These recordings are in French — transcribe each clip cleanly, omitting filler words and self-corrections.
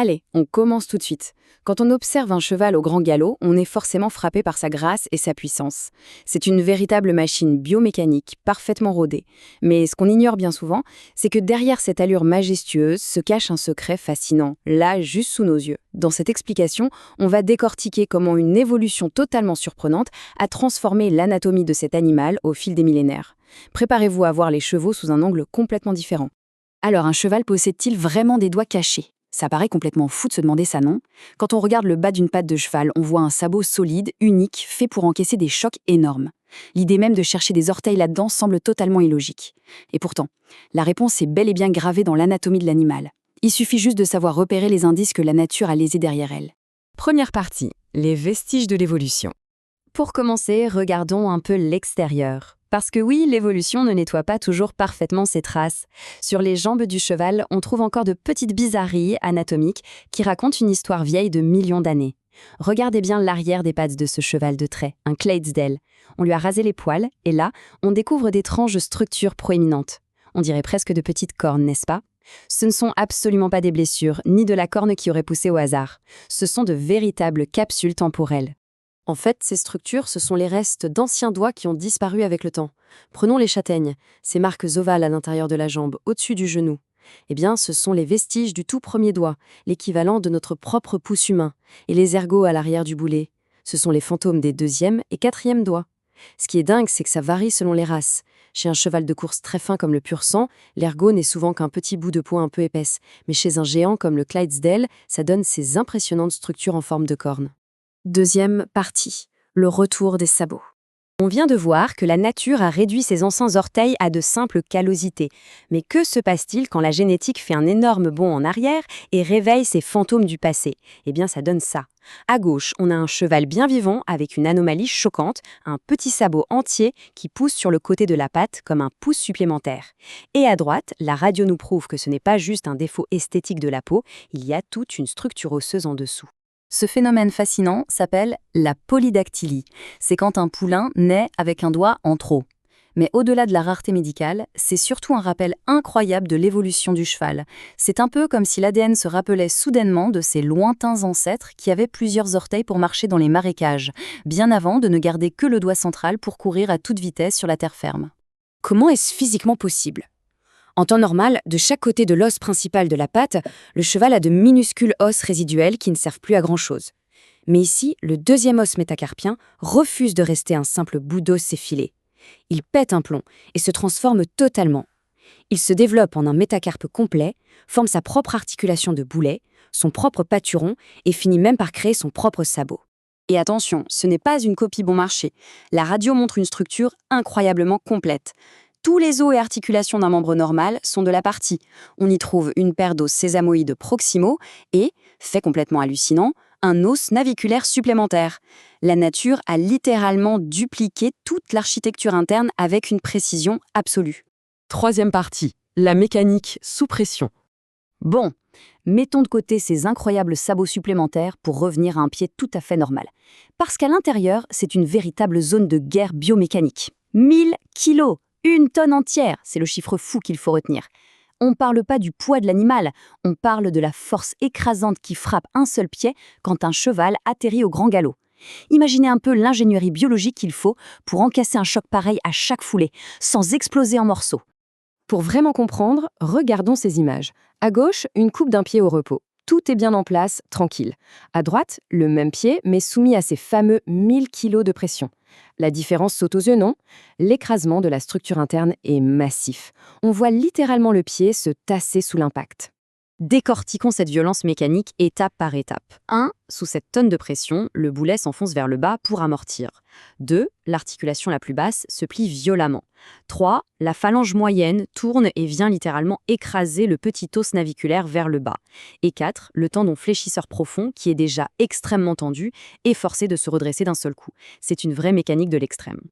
Allez, on commence tout de suite. Quand on observe un cheval au grand galop, on est forcément frappé par sa grâce et sa puissance. C'est une véritable machine biomécanique, parfaitement rodée. Mais ce qu'on ignore bien souvent, c'est que derrière cette allure majestueuse se cache un secret fascinant, là, juste sous nos yeux. Dans cette explication, on va décortiquer comment une évolution totalement surprenante a transformé l'anatomie de cet animal au fil des millénaires. Préparez-vous à voir les chevaux sous un angle complètement différent. Alors, un cheval possède-t-il vraiment des doigts cachés? Ça paraît complètement fou de se demander ça, non? Quand on regarde le bas d'une patte de cheval, on voit un sabot solide, unique, fait pour encaisser des chocs énormes. L'idée même de chercher des orteils là-dedans semble totalement illogique. Et pourtant, la réponse est bel et bien gravée dans l'anatomie de l'animal. Il suffit juste de savoir repérer les indices que la nature a laissés derrière elle. Première partie, les vestiges de l'évolution. Pour commencer, regardons un peu l'extérieur. Parce que oui, l'évolution ne nettoie pas toujours parfaitement ses traces. Sur les jambes du cheval, on trouve encore de petites bizarreries anatomiques qui racontent une histoire vieille de millions d'années. Regardez bien l'arrière des pattes de ce cheval de trait, un Clydesdale. On lui a rasé les poils, et là, on découvre d'étranges structures proéminentes. On dirait presque de petites cornes, n'est-ce pas? Ce ne sont absolument pas des blessures, ni de la corne qui aurait poussé au hasard. Ce sont de véritables capsules temporelles. En fait, ces structures, ce sont les restes d'anciens doigts qui ont disparu avec le temps. Prenons les châtaignes, ces marques ovales à l'intérieur de la jambe, au-dessus du genou. Eh bien, ce sont les vestiges du tout premier doigt, l'équivalent de notre propre pouce humain, et les ergots à l'arrière du boulet. Ce sont les fantômes des deuxième et quatrième doigts. Ce qui est dingue, c'est que ça varie selon les races. Chez un cheval de course très fin comme le pur sang, l'ergot n'est souvent qu'un petit bout de peau un peu épaisse, mais chez un géant comme le Clydesdale, ça donne ces impressionnantes structures en forme de corne. Deuxième partie, le retour des sabots. On vient de voir que la nature a réduit ses anciens orteils à de simples callosités. Mais que se passe-t-il quand la génétique fait un énorme bond en arrière et réveille ces fantômes du passé? Eh bien, ça donne ça. À gauche, on a un cheval bien vivant avec une anomalie choquante, un petit sabot entier qui pousse sur le côté de la patte comme un pouce supplémentaire. Et à droite, la radio nous prouve que ce n'est pas juste un défaut esthétique de la peau, il y a toute une structure osseuse en dessous. Ce phénomène fascinant s'appelle la polydactylie. C'est quand un poulain naît avec un doigt en trop. Mais au-delà de la rareté médicale, c'est surtout un rappel incroyable de l'évolution du cheval. C'est un peu comme si l'ADN se rappelait soudainement de ses lointains ancêtres qui avaient plusieurs orteils pour marcher dans les marécages, bien avant de ne garder que le doigt central pour courir à toute vitesse sur la terre ferme. Comment est-ce physiquement possible ? En temps normal, de chaque côté de l'os principal de la patte, le cheval a de minuscules os résiduels qui ne servent plus à grand-chose. Mais ici, le deuxième os métacarpien refuse de rester un simple bout d'os effilé. Il pète un plomb et se transforme totalement. Il se développe en un métacarpe complet, forme sa propre articulation de boulet, son propre pâturon et finit même par créer son propre sabot. Et attention, ce n'est pas une copie bon marché. La radio montre une structure incroyablement complète. Tous les os et articulations d'un membre normal sont de la partie. On y trouve une paire d'os sésamoïdes proximaux et, fait complètement hallucinant, un os naviculaire supplémentaire. La nature a littéralement dupliqué toute l'architecture interne avec une précision absolue. Troisième partie, la mécanique sous pression. Bon, mettons de côté ces incroyables sabots supplémentaires pour revenir à un pied tout à fait normal. Parce qu'à l'intérieur, c'est une véritable zone de guerre biomécanique. 1000 kilos! Une tonne entière, c'est le chiffre fou qu'il faut retenir. On ne parle pas du poids de l'animal, on parle de la force écrasante qui frappe un seul pied quand un cheval atterrit au grand galop. Imaginez un peu l'ingénierie biologique qu'il faut pour encasser un choc pareil à chaque foulée, sans exploser en morceaux. Pour vraiment comprendre, regardons ces images. À gauche, une coupe d'un pied au repos. Tout est bien en place, tranquille. À droite, le même pied, mais soumis à ces fameux 1000 kilos de pression. La différence saute aux yeux, non? L'écrasement de la structure interne est massif. On voit littéralement le pied se tasser sous l'impact. Décortiquons cette violence mécanique étape par étape. 1. Sous cette tonne de pression, le boulet s'enfonce vers le bas pour amortir. 2. L'articulation la plus basse se plie violemment. 3. La phalange moyenne tourne et vient littéralement écraser le petit os naviculaire vers le bas. Et 4. Le tendon fléchisseur profond, qui est déjà extrêmement tendu, est forcé de se redresser d'un seul coup. C'est une vraie mécanique de l'extrême.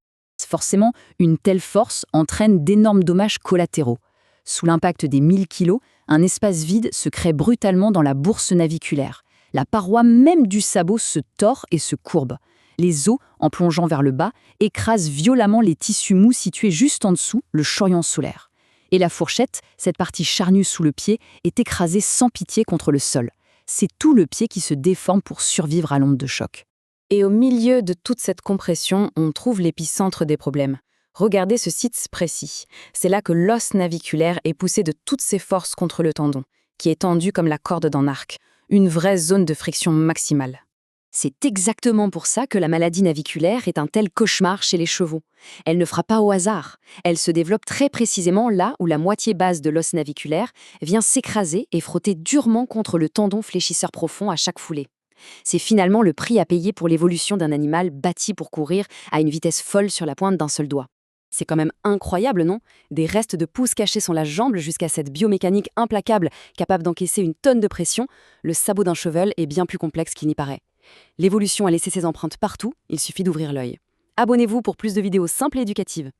Forcément, une telle force entraîne d'énormes dommages collatéraux. Sous l'impact des 1000 kilos, un espace vide se crée brutalement dans la bourse naviculaire. La paroi même du sabot se tord et se courbe. Les os, en plongeant vers le bas, écrasent violemment les tissus mous situés juste en dessous, le chorion solaire. Et la fourchette, cette partie charnue sous le pied, est écrasée sans pitié contre le sol. C'est tout le pied qui se déforme pour survivre à l'onde de choc. Et au milieu de toute cette compression, on trouve l'épicentre des problèmes. Regardez ce site précis. C'est là que l'os naviculaire est poussé de toutes ses forces contre le tendon, qui est tendu comme la corde d'un arc. Une vraie zone de friction maximale. C'est exactement pour ça que la maladie naviculaire est un tel cauchemar chez les chevaux. Elle ne frappe pas au hasard. Elle se développe très précisément là où la moitié basse de l'os naviculaire vient s'écraser et frotter durement contre le tendon fléchisseur profond à chaque foulée. C'est finalement le prix à payer pour l'évolution d'un animal bâti pour courir à une vitesse folle sur la pointe d'un seul doigt. C'est quand même incroyable, non? Des restes de pouces cachés sur la jambe jusqu'à cette biomécanique implacable capable d'encaisser une tonne de pression. Le sabot d'un cheval est bien plus complexe qu'il n'y paraît. L'évolution a laissé ses empreintes partout, il suffit d'ouvrir l'œil. Abonnez-vous pour plus de vidéos simples et éducatives.